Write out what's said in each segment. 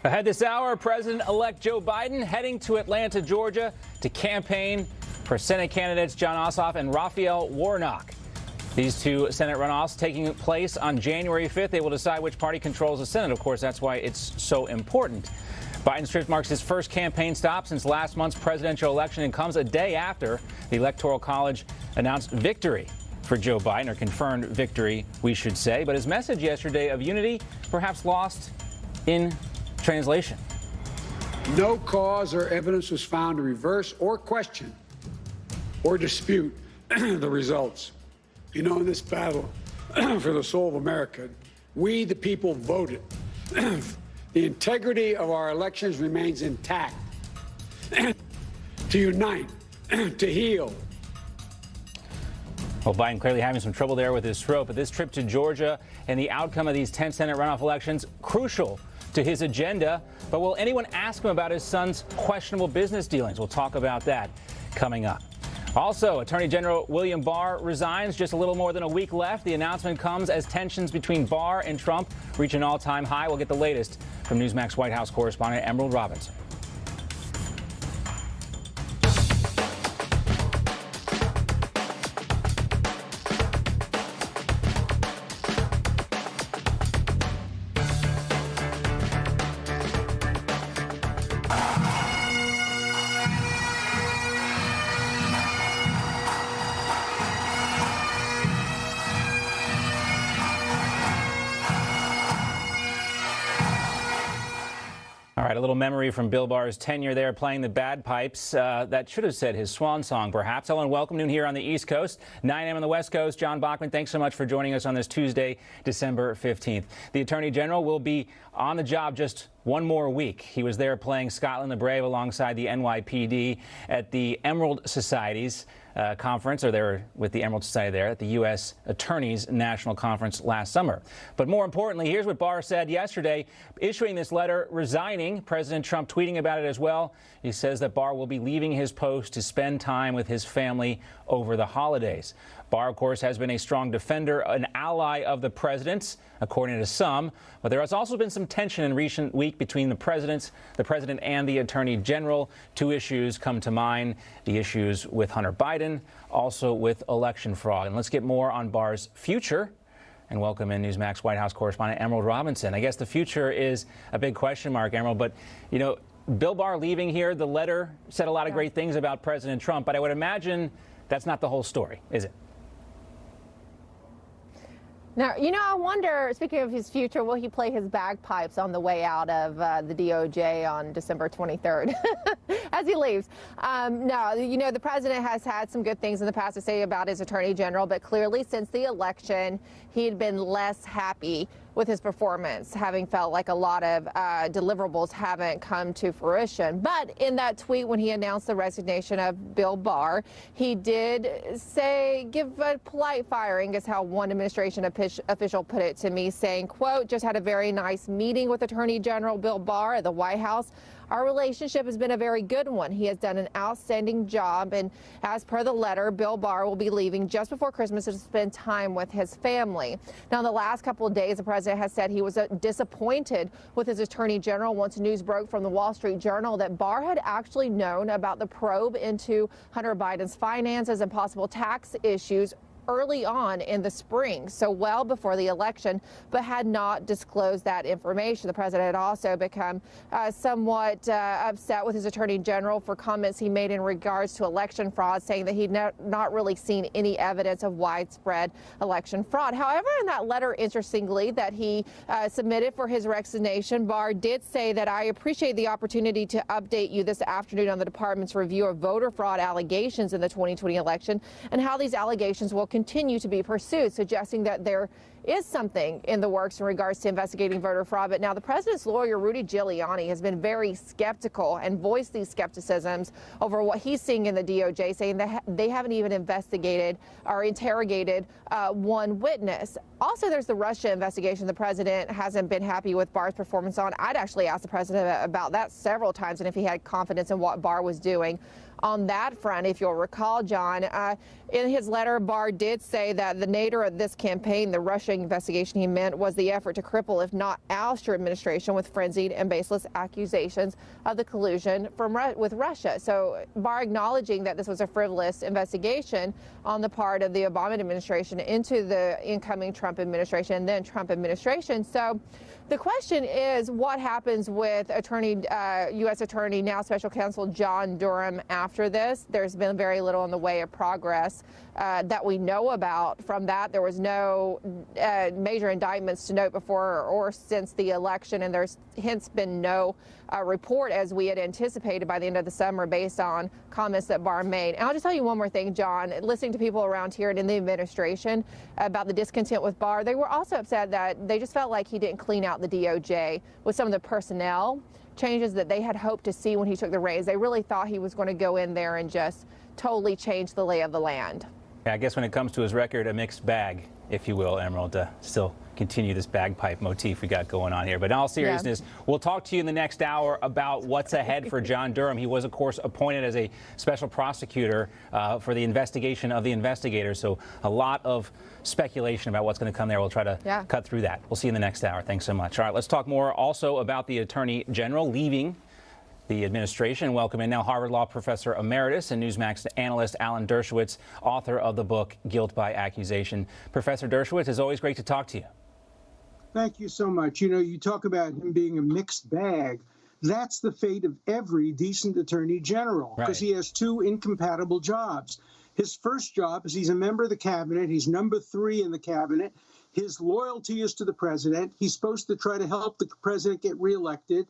Ahead this hour, President-elect Joe Biden heading to Atlanta, Georgia to campaign for Senate candidates Jon Ossoff and Raphael Warnock. These two Senate runoffs taking place on January 5th. They will decide which party controls the Senate. Of course, that's why it's so important. Biden's trip marks his first campaign stop since last month's presidential election and comes a day after the Electoral College announced victory for Joe Biden, or confirmed victory, we should say. But his message yesterday of unity perhaps lost in translation. No cause or evidence was found to reverse or question or dispute the results. You know, in this battle for the soul of America, we, the people, voted. The integrity of our elections remains intact. To unite, to heal. Well, Biden clearly having some trouble there with his throat, but this trip to Georgia and the outcome of these 10 Senate runoff elections, crucial to his agenda. But will anyone ask him about his son's questionable business dealings? We'll talk about that coming up. Also, Attorney General William Barr resigns. Just a little more than a week left. The announcement comes as tensions between Barr and Trump reach an all-time high. We'll get the latest from Newsmax White House correspondent Emerald Robinson. All right, a little memory from Bill Barr's tenure there playing the bagpipes. That should have said his swan song, perhaps. Hello and welcome. Noon here on the East Coast, 9 a.m. on the West Coast. John Bachman, thanks so much for joining us on this Tuesday, December 15th. The Attorney General will be on the job just one more week. He was there playing Scotland the Brave alongside the NYPD at the Emerald Society's conference, or they were with the Emerald Society there at the U.S. Attorney's National Conference last summer. But more importantly, here's what Barr said yesterday, issuing this letter resigning. President Trump tweeting about it as well. He says that Barr will be leaving his post to spend time with his family over the holidays. Barr, of course, has been a strong defender, an ally of the president's, according to some. But there has also been some tension in recent week between the president and the Attorney General. Two issues come to mind, the issues with Hunter Biden, also with election fraud. And let's get more on Barr's future and welcome in Newsmax White House correspondent Emerald Robinson. I guess the future is a big question mark, Emerald, but, you know, Bill Barr leaving here, the letter said a lot of great things about President Trump, but I would imagine that's not the whole story, is it? Now, you know, I wonder, speaking of his future, will he play his bagpipes on the way out of the DOJ on December 23rd as he leaves? No, you know, the president has had some good things in the past to say about his attorney general, but clearly since the election, he'd been less happy with his performance, having felt like a lot of deliverables haven't come to fruition. But in that tweet when he announced the resignation of Bill Barr, he did say, give a polite firing, is how one administration official put it to me, saying, quote, just had a very nice meeting with Attorney General Bill Barr at the White House. Our relationship has been a very good one. He has done an outstanding job, and as per the letter, Bill Barr will be leaving just before Christmas to spend time with his family. Now, in the last couple of days, the president has said he was disappointed with his attorney general once news broke from the Wall Street Journal that Barr had actually known about the probe into Hunter Biden's finances and possible tax issues early on in the spring, so well before the election, but had not disclosed that information. The president had also become somewhat upset with his attorney general for comments he made in regards to election fraud, saying that he'd not really seen any evidence of widespread election fraud. However, in that letter, interestingly, that he submitted for his resignation, Barr did say that I appreciate the opportunity to update you this afternoon on the department's review of voter fraud allegations in the 2020 election and how these allegations will continue to be pursued, suggesting that there is something in the works in regards to investigating voter fraud. But now the president's lawyer, Rudy Giuliani, has been very skeptical and voiced these skepticisms over what he's seeing in the DOJ, saying that they haven't even investigated or interrogated one witness. Also, there's the Russia investigation the president hasn't been happy with Barr's performance on. I'd actually asked the president about that several times and if he had confidence in what Barr was doing on that front. If you'll recall, John, in his letter, Barr did say that the nature of this campaign, the Russia investigation he meant, was the effort to cripple, if not oust, your administration with frenzied and baseless accusations of the collusion with Russia. So Barr acknowledging that this was a frivolous investigation on the part of the Obama administration into the incoming Trump administration and then Trump administration. So the question is, what happens with U.S. Attorney, now Special Counsel John Durham after this? There's been very little in the way of progress that we know about from that. There was no major indictments to note before or since the election, and there's hence been no report as we had anticipated by the end of the summer based on comments that Barr made. And I'll just tell you one more thing, John. Listening to people around here and in the administration about the discontent with Barr, they were also upset that they just felt like he didn't clean out the DOJ with some of the personnel changes that they had hoped to see when he took the reins. They really thought he was going to go in there and just totally change the lay of the land. Yeah, I guess when it comes to his record, a mixed bag, if you will, Emerald, to still continue this bagpipe motif we got going on here. But in all seriousness, we'll talk to you in the next hour about what's ahead for John Durham. He was, of course, appointed as a special prosecutor for the investigation of the investigators. So a lot of speculation about what's going to come there. We'll try to cut through that. We'll see you in the next hour. Thanks so much. All right, let's talk more also about the Attorney General leaving the administration. Welcome in now Harvard Law Professor Emeritus and Newsmax analyst Alan Dershowitz, author of the book Guilt by Accusation. Professor Dershowitz, it's always great to talk to you. Thank you so much. You know, you talk about him being a mixed bag. That's the fate of every decent attorney general, because he has two incompatible jobs. His first job is he's a member of the cabinet. He's number 3 in the cabinet. His loyalty is to the president. He's supposed to try to help the president get reelected,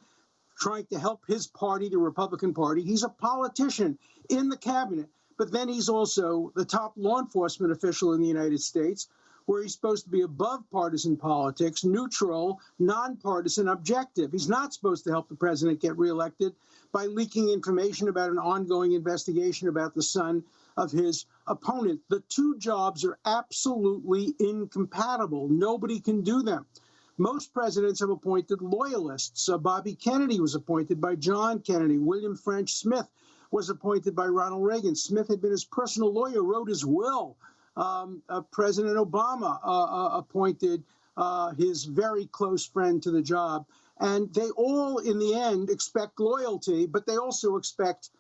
trying to help his party, the Republican Party. He's a politician in the cabinet, but then he's also the top law enforcement official in the United States, where he's supposed to be above partisan politics, neutral, nonpartisan, objective. He's not supposed to help the president get reelected by leaking information about an ongoing investigation about the son of his opponent. The two jobs are absolutely incompatible. Nobody can do them. Most presidents have appointed loyalists. Bobby Kennedy was appointed by John Kennedy. William French Smith was appointed by Ronald Reagan. Smith had been his personal lawyer, wrote his will. President Obama appointed his very close friend to the job. And they all, in the end, expect loyalty, but they also expect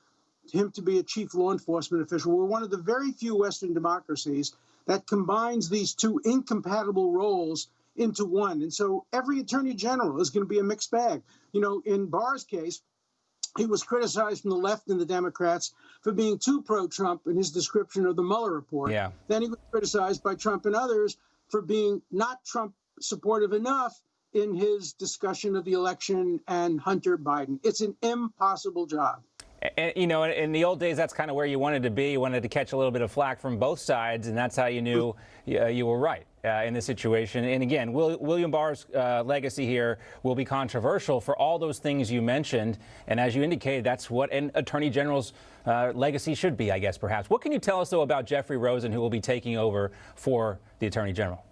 him to be a chief law enforcement official. We're one of the very few Western democracies that combines these two incompatible roles into one. And so every attorney general is going to be a mixed bag. You know, in Barr's case, he was criticized from the left and the Democrats for being too pro-Trump in his description of the Mueller report. Then he was criticized by Trump and others for being not Trump supportive enough in his discussion of the election and Hunter Biden. It's an impossible job. And, you know, in the old days, that's kind of where you wanted to be. You wanted to catch a little bit of flack from both sides, and that's how you knew you were right in this situation. And again, William Barr's legacy here will be controversial for all those things you mentioned. And as you indicated, that's what an attorney general's legacy should be, I guess, perhaps. What can you tell us, though, about Jeffrey Rosen, who will be taking over for the attorney general?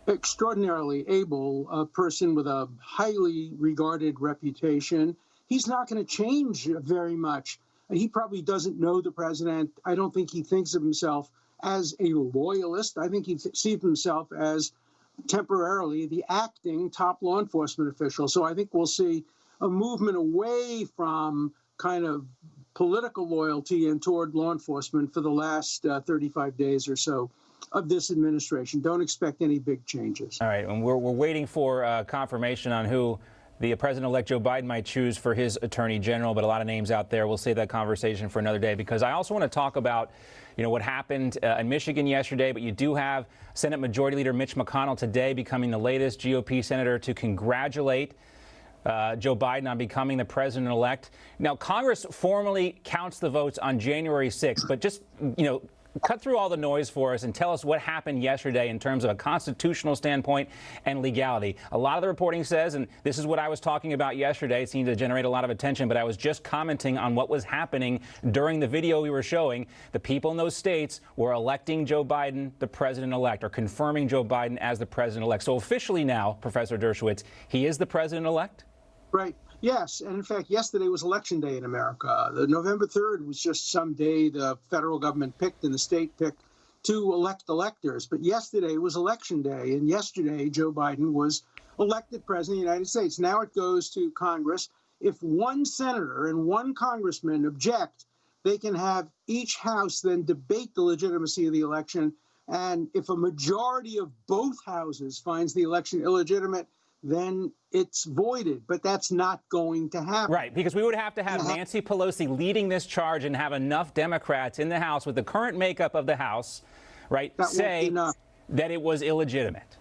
Extraordinarily able person with a highly regarded reputation. He's not going to change very much. He probably doesn't know the president. I don't think he thinks of himself as a loyalist. I think he sees himself as temporarily the acting top law enforcement official. So I think we'll see a movement away from kind of political loyalty and toward law enforcement for the last 35 days or so of this administration. Don't expect any big changes. All right, and we're waiting for confirmation on who the President-elect Joe Biden might choose for his attorney general, but a lot of names out there. We'll save that conversation for another day, because I also want to talk about, you know, what happened in Michigan yesterday. But you do have Senate Majority Leader Mitch McConnell today becoming the latest GOP senator to congratulate Joe Biden on becoming the president-elect. Now, Congress formally counts the votes on January 6th, but just, you know, cut through all the noise for us and tell us what happened yesterday in terms of a constitutional standpoint and legality. A lot of the reporting says, and this is what I was talking about yesterday, it seemed to generate a lot of attention, but I was just commenting on what was happening during the video we were showing. The people in those states were electing Joe Biden the president-elect, or confirming Joe Biden as the president-elect. So officially now, Professor Dershowitz, he is the president-elect? Right. Yes, and in fact, yesterday was Election Day in America. The November 3rd was just some day the federal government picked and the state picked to elect electors. But yesterday was Election Day, and yesterday Joe Biden was elected president of the United States. Now it goes to Congress. If one senator and one congressman object, they can have each house then debate the legitimacy of the election. And if a majority of both houses finds the election illegitimate, then it's voided. But that's not going to happen. Right, because we would have to have Nancy Pelosi leading this charge and have enough Democrats in the House with the current makeup of the House, right, say that it was illegitimate.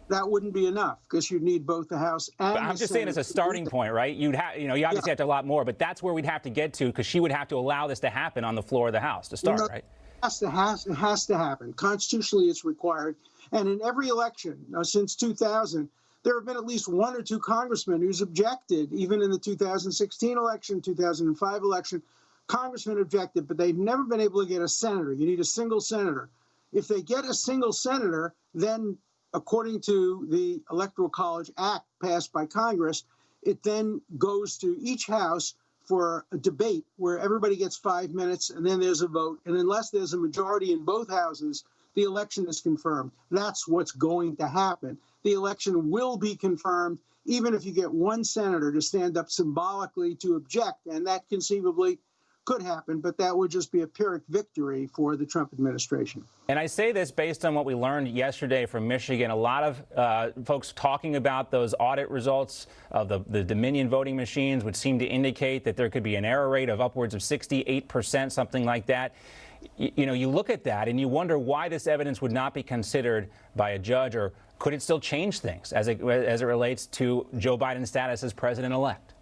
That wouldn't be enough because you'd need both the House and but I'm just saying as a starting point, right? You'd have, you obviously have to a lot more, but that's where we'd have to get to because she would have to allow this to happen on the floor of the House to start, right? It has to happen. Constitutionally, it's required. And in every election since 2000, there have been at least one or two congressmen who's objected. Even in the 2016 election, 2005 election, congressmen objected, but they've never been able to get a senator. You need a single senator. If they get a single senator, then according to the Electoral College Act passed by Congress, it then goes to each house for a debate where everybody gets 5 minutes and then there's a vote. And unless there's a majority in both houses, the election is confirmed. That's what's going to happen. The election will be confirmed, even if you get one senator to stand up symbolically to object. And that conceivably could happen, but that would just be a Pyrrhic victory for the Trump administration. And I say this based on what we learned yesterday from Michigan. A lot of folks talking about those audit results of the Dominion voting machines would seem to indicate that there could be an error rate of upwards of 68%, something like that. You look at that and you wonder why this evidence would not be considered by a judge, or could it still change things as it relates to Joe Biden's status as president-elect?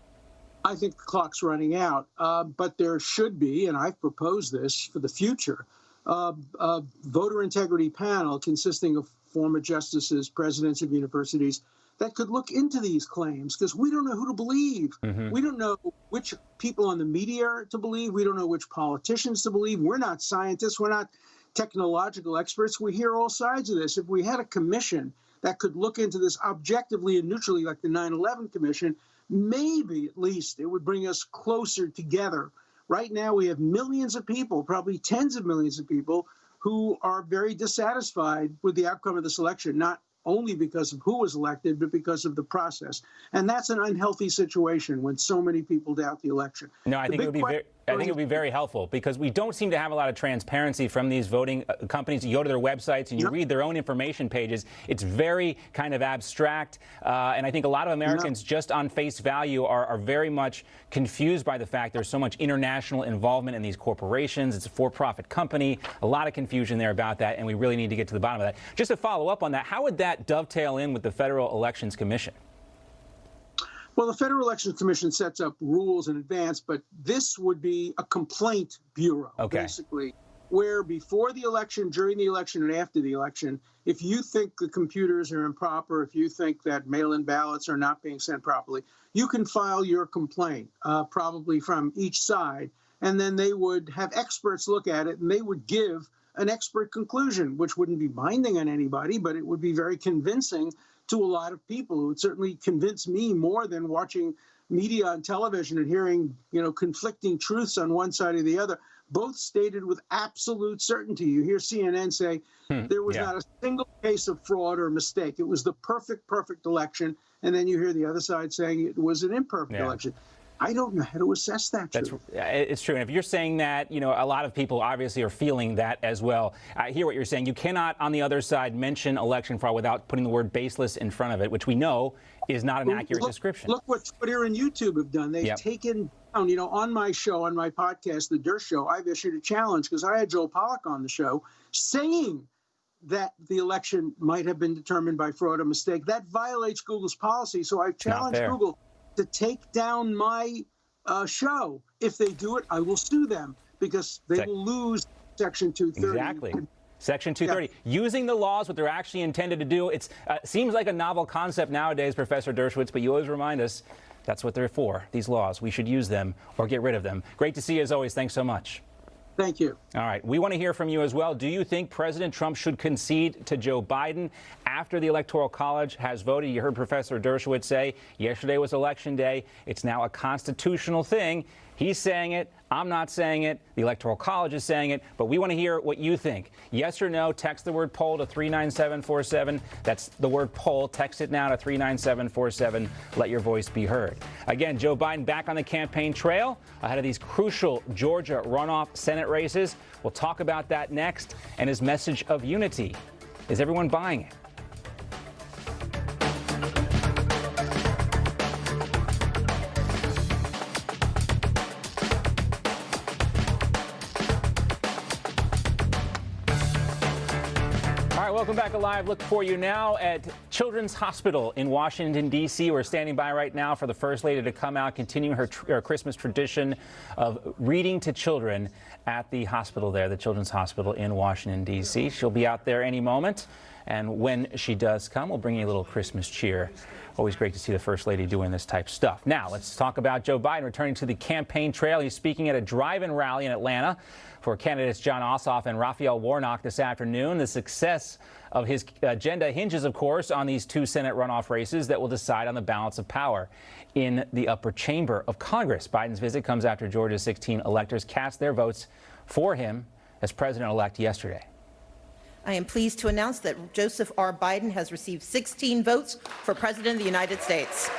I think the clock's running out, but there should be, and I've proposed this for the future, a voter integrity panel consisting of former justices, presidents of universities, that could look into these claims, because we don't know who to believe. Mm-hmm. We don't know which people on the media to believe. We don't know which politicians to believe. We're not scientists. We're not technological experts. We hear all sides of this. If we had a commission that could look into this objectively and neutrally, like the 9/11 Commission, maybe at least it would bring us closer together. Right now, we have millions of people, probably tens of millions of people, who are very dissatisfied with the outcome of this election, not only because of who was elected, but because of the process. And that's an unhealthy situation when so many people doubt the election. No, I think it would be very helpful, because we don't seem to have a lot of transparency from these voting companies. You go to their websites and you read their own information pages. It's very kind of abstract. And I think a lot of Americans just on face value are very much confused by the fact there's so much international involvement in these corporations. It's a for-profit company. A lot of confusion there about that, and we really need to get to the bottom of that. Just to follow up on that, how would that dovetail in with the Federal Elections Commission? Well, the Federal Elections Commission sets up rules in advance, but this would be a complaint bureau, basically, where before the election, during the election, and after the election, if you think the computers are improper, if you think that mail-in ballots are not being sent properly, you can file your complaint, probably from each side, and then they would have experts look at it, and they would give an expert conclusion, which wouldn't be binding on anybody, but it would be very convincing to a lot of people. It would certainly convince me more than watching media on television and hearing, conflicting truths on one side or the other, both stated with absolute certainty. You hear CNN say there was not a single case of fraud or mistake. It was the perfect election. And then you hear the other side saying it was an imperfect election. I don't know how to assess that. It's true. And if you're saying that, a lot of people obviously are feeling that as well. I hear what you're saying. You cannot, on the other side, mention election fraud without putting the word baseless in front of it, which we know is not an accurate description. Look what Twitter and YouTube have done. They've taken down, on my show, on my podcast, The Durst Show, I've issued a challenge because I had Joel Pollack on the show saying that the election might have been determined by fraud or mistake. That violates Google's policy. So I've challenged Google to take down my show. If they do it, I will sue them because they will lose Section 230. Exactly. Section 230. Using the laws, what they're actually intended to do. It seems like a novel concept nowadays, Professor Dershowitz, but you always remind us that's what they're for, these laws. We should use them or get rid of them. Great to see you as always. Thanks so much. Thank you. All right. We want to hear from you as well. Do you think President Trump should concede to Joe Biden after the Electoral College has voted? You heard Professor Dershowitz say yesterday was Election Day. It's now a constitutional thing. He's saying it. I'm not saying it. The Electoral College is saying it. But we want to hear what you think. Yes or no, text the word poll to 39747. That's the word poll. Text it now to 39747. Let your voice be heard. Again, Joe Biden back on the campaign trail ahead of these crucial Georgia runoff Senate races. We'll talk about that next, and his message of unity. Is everyone buying it? Welcome back Alive. Look for you now at Children's Hospital in Washington, D.C. We're standing by right now for the First Lady to come out, continuing her Christmas tradition of reading to children at the hospital there, the Children's Hospital in Washington, D.C. She'll be out there any moment. And when she does come, we'll bring you a little Christmas cheer. Always great to see the First Lady doing this type of stuff. Now, let's talk about Joe Biden returning to the campaign trail. He's speaking at a drive-in rally in Atlanta for candidates Jon Ossoff and Raphael Warnock this afternoon. The success of his agenda hinges, of course, on these two Senate runoff races that will decide on the balance of power in the upper chamber of Congress. Biden's visit comes after Georgia's 16 electors cast their votes for him as president-elect yesterday. I am pleased to announce that Joseph R. Biden has received 16 votes for President of the United States.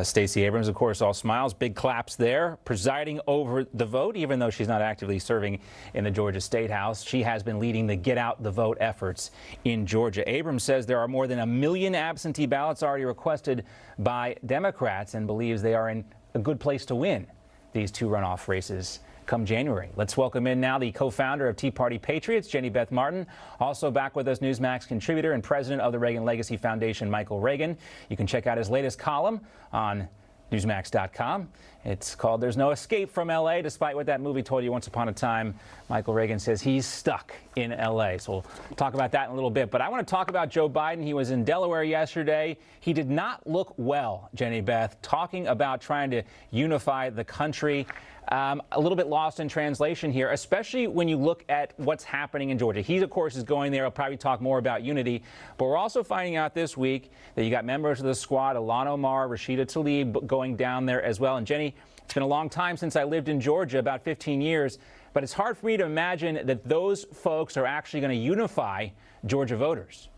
Stacey Abrams, of course, all smiles, big claps there, presiding over the vote, even though she's not actively serving in the Georgia State House. She has been leading the Get Out the Vote efforts in Georgia. Abrams says there are more than 1 million absentee ballots already requested by Democrats and believes they are in a good place to win these two runoff races come January. Let's welcome in now the co-founder of Tea Party Patriots, Jenny Beth Martin. Also back with us, Newsmax contributor and president of the Reagan Legacy Foundation, Michael Reagan. You can check out his latest column on Newsmax.com. It's called There's No Escape from L.A. Despite what that movie told you once upon a time, Michael Reagan says he's stuck in L.A. So we'll talk about that in a little bit. But I want to talk about Joe Biden. He was in Delaware yesterday. He did not look well, Jenny Beth, talking about trying to unify the country. A little bit lost in translation here, especially when you look at what's happening in Georgia. He, of course, is going there. He'll probably talk more about unity. But we're also finding out this week that you got members of the squad, Ilhan Omar, Rashida Tlaib, going down there as well. And Jenny, it's been a long time since I lived in Georgia, about 15 years. But it's hard for me to imagine that those folks are actually going to unify Georgia voters.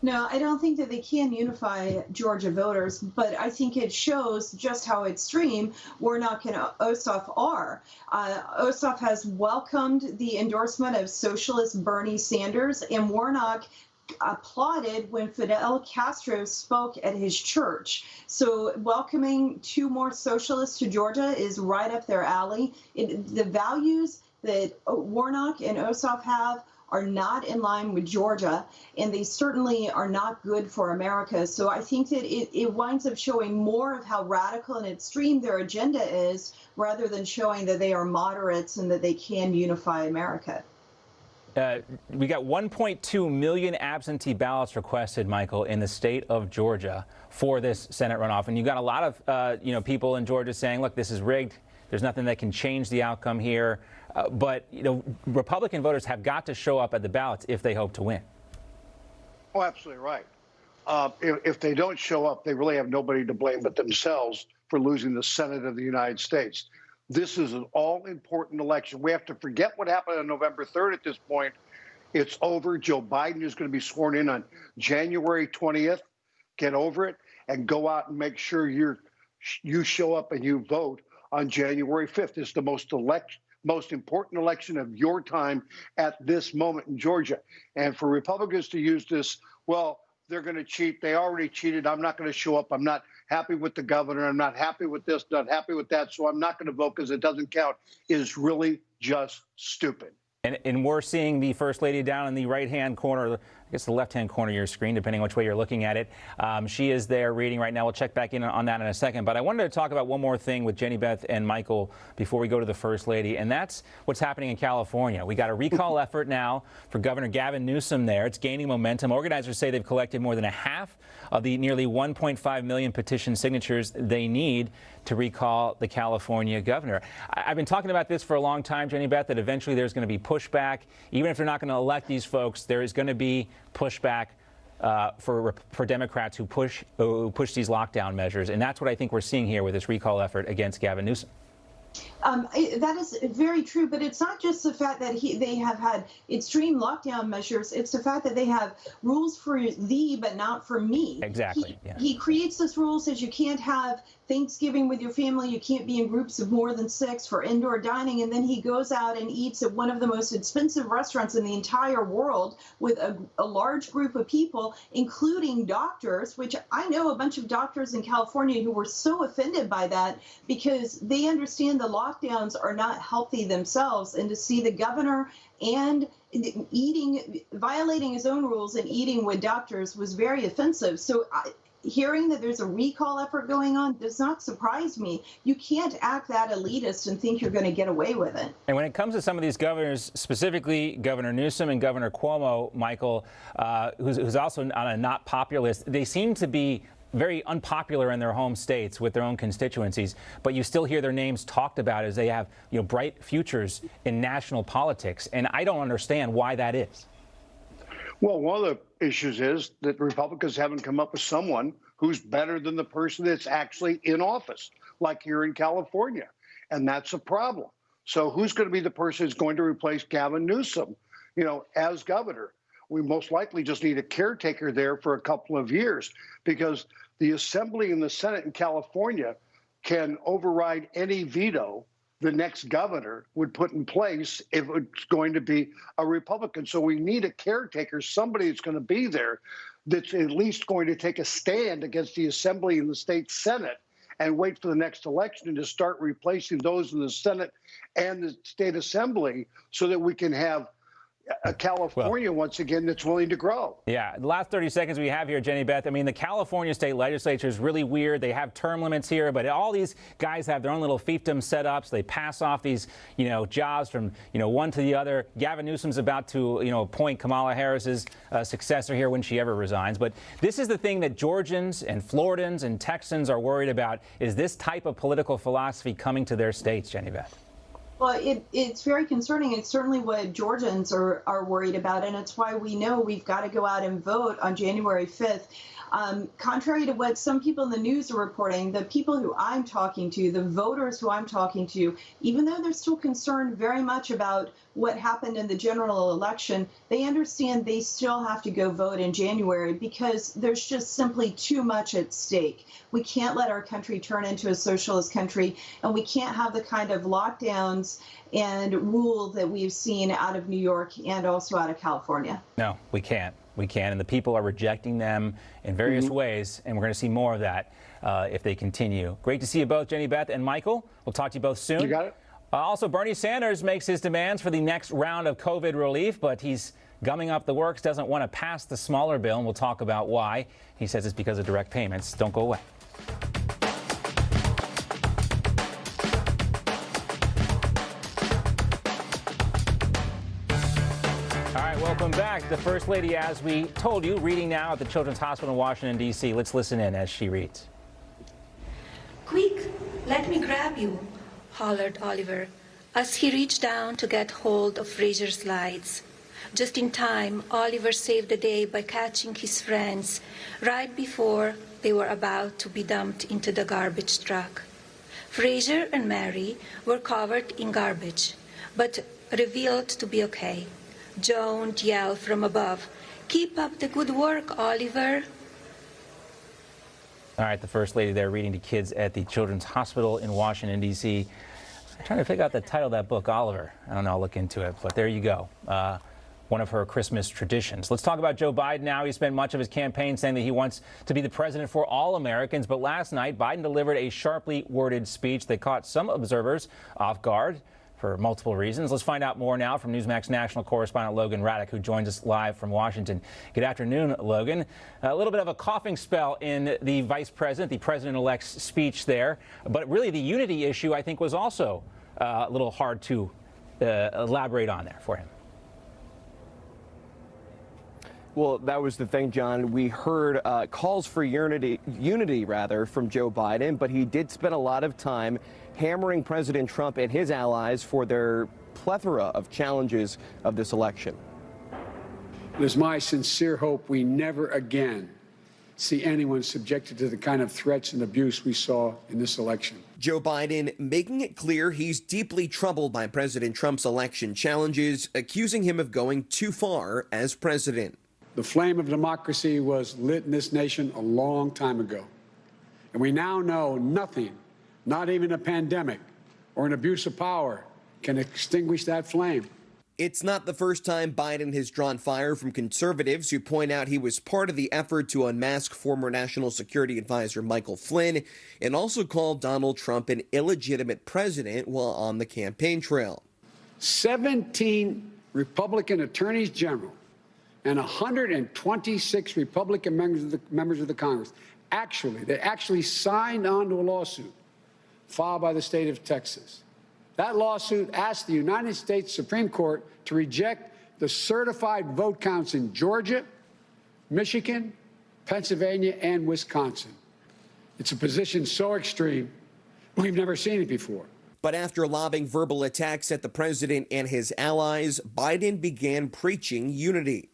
No, I don't think that they can unify Georgia voters, but I think it shows just how extreme Warnock and Ossoff are. Ossoff has welcomed the endorsement of socialist Bernie Sanders, and Warnock applauded when Fidel Castro spoke at his church. So welcoming two more socialists to Georgia is right up their alley. The values that Warnock and Ossoff have are not in line with Georgia, and they certainly are not good for America. So I think that it winds up showing more of how radical and extreme their agenda is, rather than showing that they are moderates and that they can unify America. We got 1.2 million absentee ballots requested, Michael, in the state of Georgia for this Senate runoff. And you've got a lot of people in Georgia saying, look, this is rigged. There's nothing that can change the outcome here. But Republican voters have got to show up at the ballots if they hope to win. Oh, absolutely right. If they don't show up, they really have nobody to blame but themselves for losing the Senate of the United States. This is an all-important election. We have to forget what happened on November 3rd at this point. It's over. Joe Biden is going to be sworn in on January 20th. Get over it and go out and make sure you show up and you vote on January 5th. It's the most important election of your time at this moment in Georgia. And for Republicans to use this, well, they're going to cheat. They already cheated. I'm not going to show up. I'm not happy with the governor. I'm not happy with this, not happy with that. So I'm not going to vote because it doesn't count is really just stupid. And we're seeing the First Lady down in the right-hand corner I guess the left-hand corner of your screen, depending on which way you're looking at it. She is there reading right now. We'll check back in on that in a second. But I wanted to talk about one more thing with Jenny Beth and Michael before we go to the First Lady, and that's what's happening in California. We got a recall effort now for Governor Gavin Newsom there. It's gaining momentum. Organizers say they've collected more than a half of the nearly 1.5 million petition signatures they need to recall the California governor. I've been talking about this for a long time, Jenny Beth, that eventually there's going to be pushback. Even if they're not going to elect these folks, there is going to be pushback for Democrats who push these lockdown measures. And that's what I think we're seeing here with this recall effort against Gavin Newsom. That is very true, but it's not just the fact that they have had extreme lockdown measures. It's the fact that they have rules for thee, but not for me. Exactly. He creates this rule, says you can't have Thanksgiving with your family, you can't be in groups of more than 6 for indoor dining, and then he goes out and eats at one of the most expensive restaurants in the entire world with a large group of people, including doctors, which I know a bunch of doctors in California who were so offended by that because they understand the lockdowns are not healthy themselves, and to see the governor and violating his own rules and eating with doctors was very offensive. So hearing that there's a recall effort going on does not surprise me. You can't act that elitist and think you're going to get away with it. And when it comes to some of these governors, specifically Governor Newsom and Governor Cuomo, Michael, who's also on a not popular list, they seem to be very unpopular in their home states with their own constituencies, but you still hear their names talked about as they have, bright futures in national politics. And I don't understand why that is. Well, one of the issues is that Republicans haven't come up with someone who's better than the person that's actually in office, like here in California. And that's a problem. So who's going to be the person who's going to replace Gavin Newsom, as governor? We most likely just need a caretaker there for a couple of years because the Assembly and the Senate in California can override any veto the next governor would put in place if it's going to be a Republican. So we need a caretaker, somebody that's going to be there that's at least going to take a stand against the Assembly and the state Senate and wait for the next election and to start replacing those in the Senate and the state Assembly so that we can have a California, once again, that's willing to grow. Yeah, the last 30 seconds we have here, Jenny Beth, I mean, the California state legislature is really weird. They have term limits here, but all these guys have their own little fiefdom set up. So they pass off these, jobs from, one to the other. Gavin Newsom's about to, appoint Kamala Harris's successor here when she ever resigns. But this is the thing that Georgians and Floridans and Texans are worried about, is this type of political philosophy coming to their states, Jenny Beth. Well, it's very concerning. It's certainly what Georgians are worried about, and it's why we know we've got to go out and vote on January 5th. Contrary to what some people in the news are reporting, the people who I'm talking to, the voters who I'm talking to, even though they're still concerned very much about what happened in the general election, they understand they still have to go vote in January because there's just simply too much at stake. We can't let our country turn into a socialist country, and we can't have the kind of lockdowns and rule that we've seen out of New York and also out of California. No, we can't. We can, and the people are rejecting them in various ways, and we're going to see more of that if they continue. Great to see you both, Jenny Beth and Michael. We'll talk to you both soon. You got it. Also, Bernie Sanders makes his demands for the next round of COVID relief, but he's gumming up the works, doesn't want to pass the smaller bill, and we'll talk about why. He says it's because of direct payments. Don't go away. Welcome back. The First Lady, as we told you, reading now at the Children's Hospital in Washington, D.C. Let's listen in as she reads. "Quick, let me grab you," hollered Oliver as he reached down to get hold of Fraser's slides. Just in time, Oliver saved the day by catching his friends right before they were about to be dumped into the garbage truck. Fraser and Mary were covered in garbage, but revealed to be okay. Joan yelled from above, "Keep up the good work, Oliver." All right, the First Lady there reading to kids at the Children's Hospital in Washington, D.C. I'm trying to figure out the title of that book, Oliver. I don't know, I'll look into it, but there you go. One of her Christmas traditions. Let's talk about Joe Biden now. He spent much of his campaign saying that he wants to be the president for all Americans, but last night Biden delivered a sharply worded speech that caught some observers off guard. for multiple reasons. Let's find out more now from Newsmax national correspondent Logan Raddick, who joins us live from Washington. Good afternoon, Logan. A little bit of a coughing spell in the vice president, the president-elect's speech there, but really the unity issue, I think, was also a little hard to elaborate on there for him. Well, that was the thing, John. We heard calls for unity from Joe Biden, but he did spend a lot of time hammering President Trump and his allies for their plethora of challenges of this election. It is my sincere hope we never again see anyone subjected to the kind of threats and abuse we saw in this election. Joe Biden making it clear he's deeply troubled by President Trump's election challenges, accusing him of going too far as president. The flame of democracy was lit in this nation a long time ago. And we now know nothing, not even a pandemic or an abuse of power, can extinguish that flame. It's not the first time Biden has drawn fire from conservatives who point out he was part of the effort to unmask former National Security Advisor Michael Flynn and also called Donald Trump an illegitimate president while on the campaign trail. 17 Republican attorneys general and 126 Republican members of the Congress actually signed on to a lawsuit filed by the state of Texas. That lawsuit asked the United States Supreme Court to reject the certified vote counts in Georgia, Michigan, Pennsylvania, and Wisconsin. It's a position so extreme, we've never seen it before. But after lobbing verbal attacks at the president and his allies, Biden began preaching unity.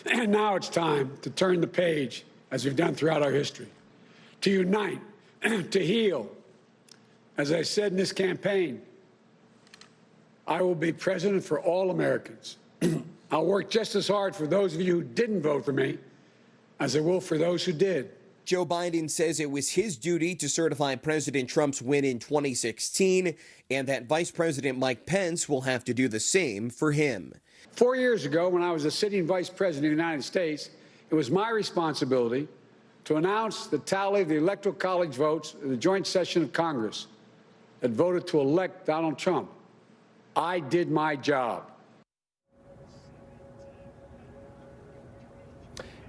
And now it's time to turn the page, as we've done throughout our history, to unite, to heal. As I said in this campaign, I will be president for all Americans. I'll work just as hard for those of you who didn't vote for me as I will for those who did. Joe Biden says it was his duty to certify President Trump's win in 2016 and that Vice President Mike Pence will have to do the same for him. 4 years ago, when I was a sitting vice president of the United States, it was my responsibility to announce the tally of the Electoral College votes in the joint session of Congress that voted to elect Donald Trump. I did my job.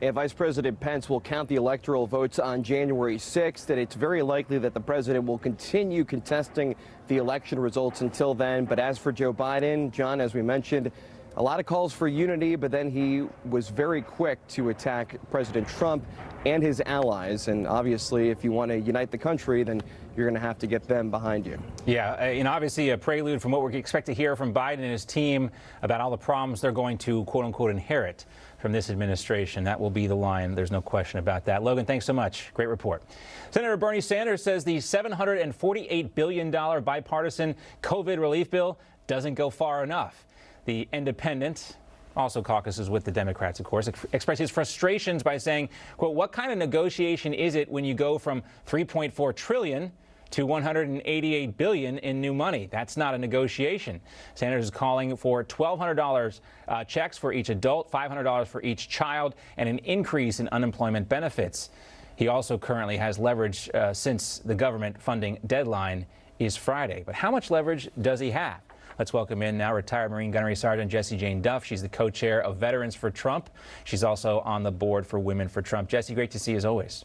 And Vice President Pence will count the electoral votes on January 6th, and it's very likely that the president will continue contesting the election results until then. But as for Joe Biden, John, as we mentioned, a lot of calls for unity, but then he was very quick to attack President Trump and his allies. And obviously, if you want to unite the country, then you're going to have to get them behind you. Yeah, and obviously a prelude from what we expect to hear from Biden and his team about all the problems they're going to, quote unquote, inherit from this administration. That will be the line. There's no question about that. Logan, thanks so much. Great report. Senator Bernie Sanders says the $748 billion bipartisan COVID relief bill doesn't go far enough. The Independent, also caucuses with the Democrats, of course, expressed his frustrations by saying, quote, what kind of negotiation is it when you go from $3.4 trillion to $188 billion in new money? That's not a negotiation. Sanders is calling for $1,200 checks for each adult, $500 for each child, and an increase in unemployment benefits. He also currently has leverage since the government funding deadline is Friday. But how much leverage does he have? Let's welcome in now retired Marine Gunnery Sergeant Jessie Jane Duff. She's the co-chair of Veterans for Trump. She's also on the board for Women for Trump. Jessie, great to see you as always.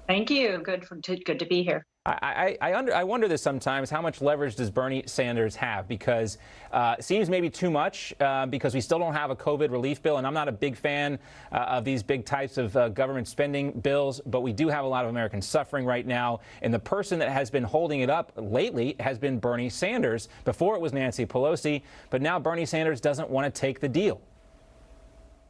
Thank you. Good to be here. I wonder this sometimes. How much leverage does Bernie Sanders have? Because it seems maybe too much because we still don't have a COVID relief bill. And I'm not a big fan of these big types of government spending bills. But we do have a lot of Americans suffering right now. And the person that has been holding it up lately has been Bernie Sanders. Before it was Nancy Pelosi. But now Bernie Sanders doesn't want to take the deal.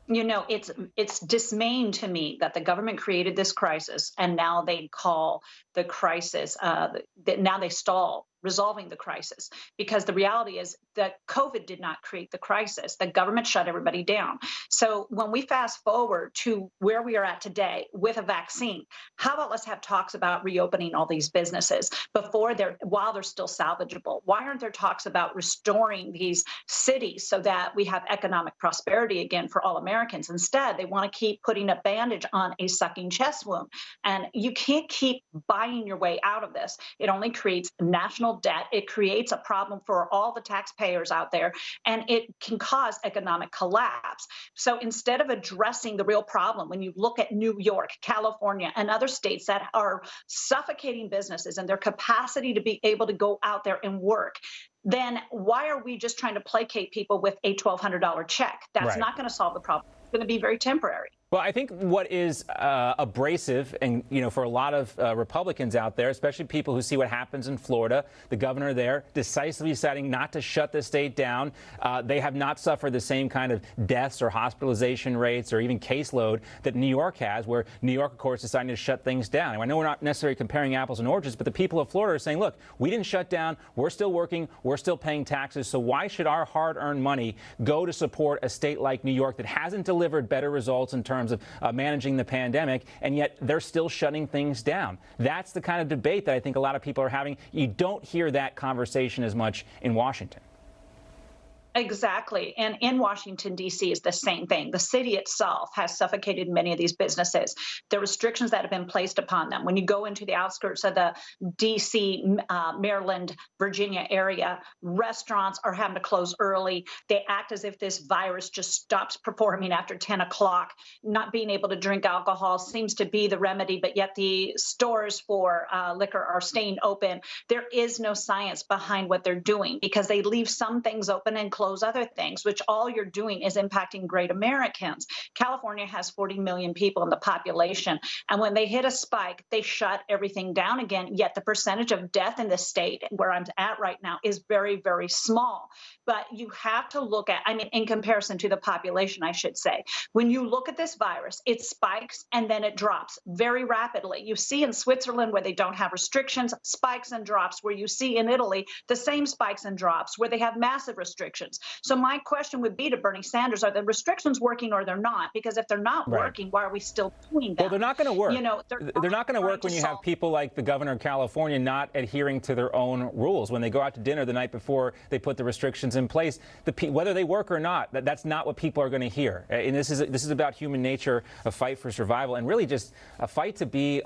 You know, it's dismaying to me that the government created this crisis and now they call the crisis, now they stall resolving the crisis, because the reality is that COVID did not create the crisis. The government shut everybody down. So when we fast forward to where we are at today with a vaccine, how about let's have talks about reopening all these businesses while they're still salvageable? Why aren't there talks about restoring these cities so that we have economic prosperity again for all Americans? Instead, they want to keep putting a bandage on a sucking chest wound. And you can't keep buying your way out of this. It only creates national additional debt. It creates a problem for all the taxpayers out there, and it can cause economic collapse. So instead of addressing the real problem, when you look at New York, California, and other states that are suffocating businesses and their capacity to be able to go out there and work, then why are we just trying to placate people with a $1,200 check? That's not going to solve the problem. It's going to be very temporary. Well, I think what is abrasive, and for a lot of Republicans out there, especially people who see what happens in Florida, the governor there decisively deciding not to shut the state down. They have not suffered the same kind of deaths or hospitalization rates or even caseload that New York has, where New York, of course, deciding to shut things down. And I know we're not necessarily comparing apples and oranges, but the people of Florida are saying, look, we didn't shut down. We're still working. We're still paying taxes. So why should our hard-earned money go to support a state like New York that hasn't delivered better results in terms of managing the pandemic, and yet they're still shutting things down? That's the kind of debate that I think a lot of people are having. You don't hear that conversation as much in Washington. Exactly. And in Washington, D.C. is the same thing. The city itself has suffocated many of these businesses. The restrictions that have been placed upon them. When you go into the outskirts of the D.C., Maryland, Virginia area, restaurants are having to close early. They act as if this virus just stops performing after 10 o'clock. Not being able to drink alcohol seems to be the remedy, but yet the stores for liquor are staying open. There is no science behind what they're doing because they leave some things open and close other things, which all you're doing is impacting great Americans. California has 40 million people in the population, and when they hit a spike, they shut everything down again, yet the percentage of death in the state where I'm at right now is very, very small. But you have to look at, in comparison to the population, I should say, when you look at this virus, it spikes and then it drops very rapidly. You see in Switzerland where they don't have restrictions, spikes and drops, where you see in Italy the same spikes and drops where they have massive restrictions. So my question would be to Bernie Sanders, are the restrictions working or they're not? Because if they're not working, why are we still doing them? Well, they're not going to work. They're not going to work when you have people like the governor of California not adhering to their own rules. When they go out to dinner the night before they put the restrictions in place, whether they work or not, that's not what people are going to hear. And this is about human nature, a fight for survival, and really just a fight to be,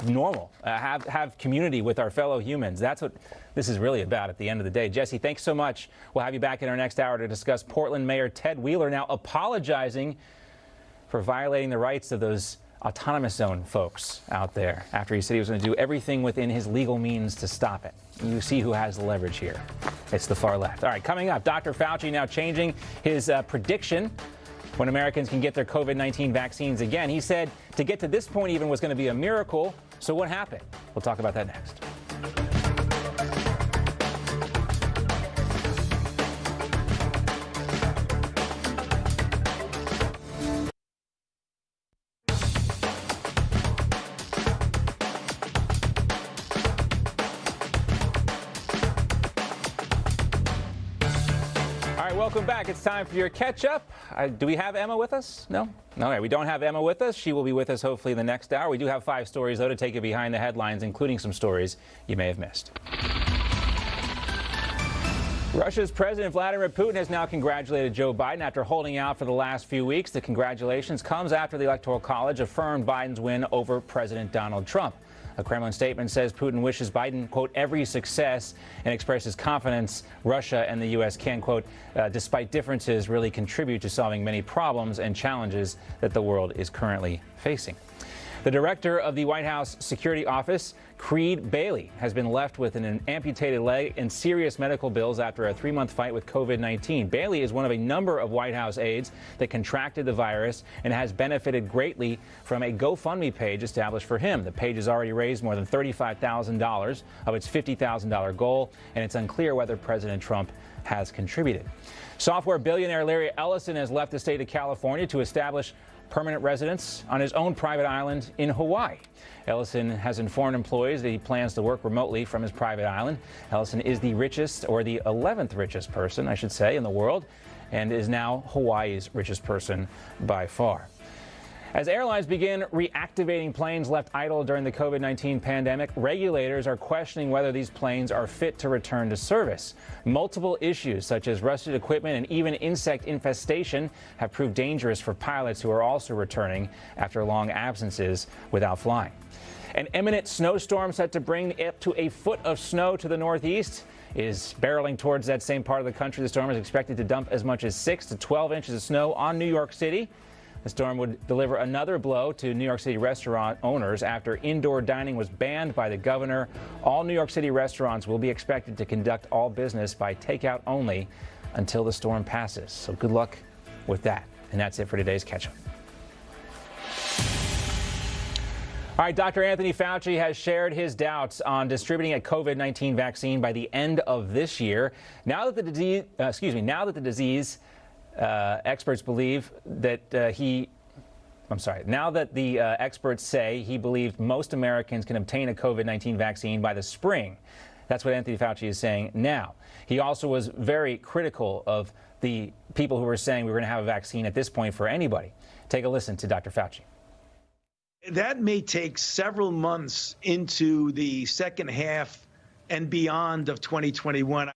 normal, have community with our fellow humans. That's what this is really about at the end of the day. Jesse, thanks so much. We'll have you back in our next hour to discuss Portland Mayor Ted Wheeler now apologizing for violating the rights of those autonomous zone folks out there after he said he was going to do everything within his legal means to stop it. You see who has the leverage here. It's the far left. All right, coming up, Dr. Fauci now changing his prediction when Americans can get their COVID-19 vaccines again. He said to get to this point even was going to be a miracle. So what happened? We'll talk about that next. Welcome back. It's time for your catch-up. Do we have Emma with us? No? All right, we don't have Emma with us. She will be with us hopefully in the next hour. We do have 5 stories, though, to take you behind the headlines, including some stories you may have missed. Russia's President Vladimir Putin has now congratulated Joe Biden after holding out for the last few weeks. The congratulations comes after the Electoral College affirmed Biden's win over President Donald Trump. A Kremlin statement says Putin wishes Biden, quote, every success and expresses confidence Russia and the U.S. can, quote, despite differences, really contribute to solving many problems and challenges that the world is currently facing. The director of the White House Security Office, Creed Bailey, has been left with an amputated leg and serious medical bills after a 3-month fight with COVID-19. Bailey is one of a number of White House aides that contracted the virus and has benefited greatly from a GoFundMe page established for him. The page has already raised more than $35,000 of its $50,000 goal, and it's unclear whether President Trump has contributed. Software billionaire Larry Ellison has left the state of California to establish permanent residence on his own private island in Hawaii. Ellison has informed employees that he plans to work remotely from his private island. Ellison is the richest, or the 11th richest person, I should say, in the world, and is now Hawaii's richest person by far. As airlines begin reactivating planes left idle during the COVID-19 pandemic, regulators are questioning whether these planes are fit to return to service. Multiple issues, such as rusted equipment and even insect infestation, have proved dangerous for pilots who are also returning after long absences without flying. An imminent snowstorm set to bring up to a foot of snow to the northeast is barreling towards that same part of the country. The storm is expected to dump as much as 6 to 12 inches of snow on New York City. The storm would deliver another blow to New York City restaurant owners after indoor dining was banned by the governor. All New York City restaurants will be expected to conduct all business by takeout only until the storm passes. So good luck with that. And that's it for today's catch-up. All right, Dr. Anthony Fauci has shared his doubts on distributing a COVID-19 vaccine by the end of this year. Now that the disease, experts believe that now that the experts say he believed most Americans can obtain a COVID-19 vaccine by the spring. That's what Anthony Fauci is saying now. He also was very critical of the people who were saying we were going to have a vaccine at this point for anybody. Take a listen to Dr. Fauci. That may take several months into the second half and beyond of 2021.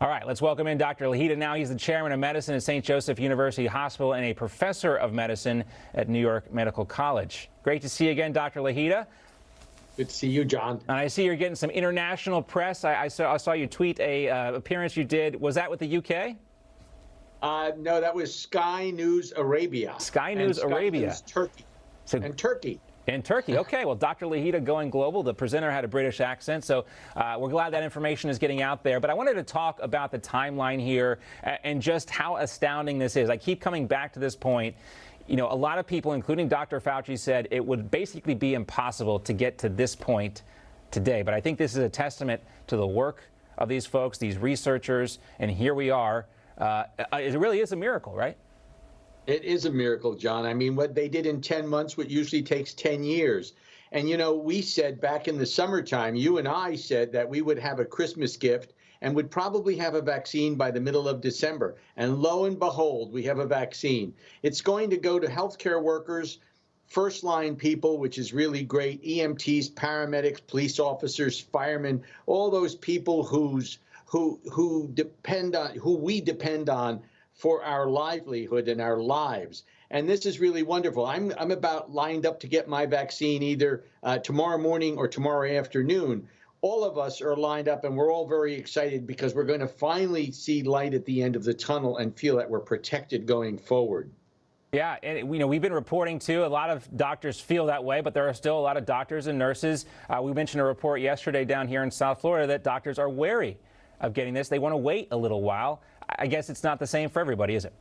All right, let's welcome in Dr. Lahita now. He's the chairman of medicine at St. Joseph University Hospital and a professor of medicine at New York Medical College. Great to see you again, Dr. Lahita. Good to see you, John. And I see you're getting some international press. I saw you tweet a appearance you did. Was that with the UK? No, that was Sky News Arabia. Sky News Arabia. News Turkey. And Turkey. In Turkey. Okay. Well, Dr. Lahita going global. The presenter had a British accent, so we're glad that information is getting out there. But I wanted to talk about the timeline here and just how astounding this is. I keep coming back to this point. You know, a lot of people, including Dr. Fauci, said it would basically be impossible to get to this point today. But I think this is a testament to the work of these folks, these researchers, and here we are. It really is a miracle, right? It is a miracle, John. I mean, what they did in 10 months, what usually takes 10 years. And, you know, we said back in the summertime, you and I said that we would have a Christmas gift and would probably have a vaccine by the middle of December. And lo and behold, we have a vaccine. It's going to go to healthcare workers, first line people, which is really great, EMTs, paramedics, police officers, firemen, all those people who we depend on for our livelihood and our lives. And this is really wonderful. I'm about lined up to get my vaccine either tomorrow morning or tomorrow afternoon. All of us are lined up and we're all very excited because we're going to finally see light at the end of the tunnel and feel that we're protected going forward. Yeah, and we've been reporting too. A lot of doctors feel that way, but there are still a lot of doctors and nurses. We mentioned a report yesterday down here in South Florida that doctors are wary of getting this. They want to wait a little while. I guess it's not the same for everybody, is it?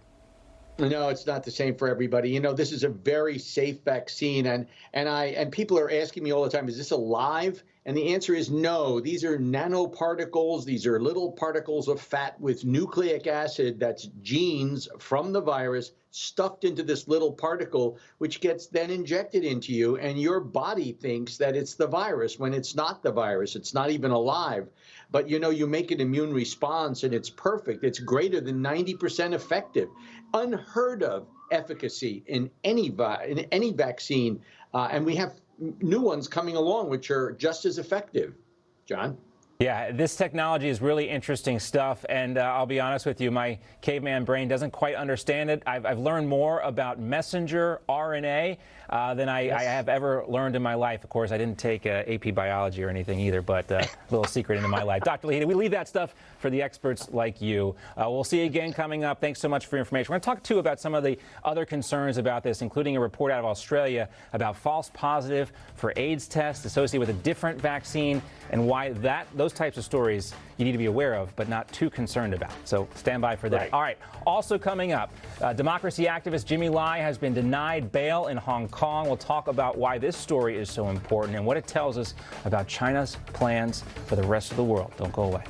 No, it's not the same for everybody. You know, this is a very safe vaccine, and people are asking me all the time, is this alive? And the answer is no. These are nanoparticles. These are little particles of fat with nucleic acid, that's genes from the virus, stuffed into this little particle, which gets then injected into you, and your body thinks that it's the virus when it's not the virus. It's not even alive. But, you know, you make an immune response, and it's perfect. It's greater than 90% effective. Unheard of efficacy in any vaccine. And we have new ones coming along, which are just as effective. John? Yeah, this technology is really interesting stuff, and I'll be honest with you, my caveman brain doesn't quite understand it. I've learned more about messenger RNA than I have ever learned in my life. Of course, I didn't take AP biology or anything either, but a little secret into my life. Dr. Lahita, we leave that stuff for the experts like you. We'll see you again coming up. Thanks so much for your information. We're going to talk, too, about some of the other concerns about this, including a report out of Australia about false positive for AIDS tests associated with a different vaccine and why those types of stories you need to be aware of, but not too concerned about. So stand by for that. Right. All right. Also coming up, democracy activist Jimmy Lai has been denied bail in Hong Kong. We'll talk about why this story is so important and what it tells us about China's plans for the rest of the world. Don't go away.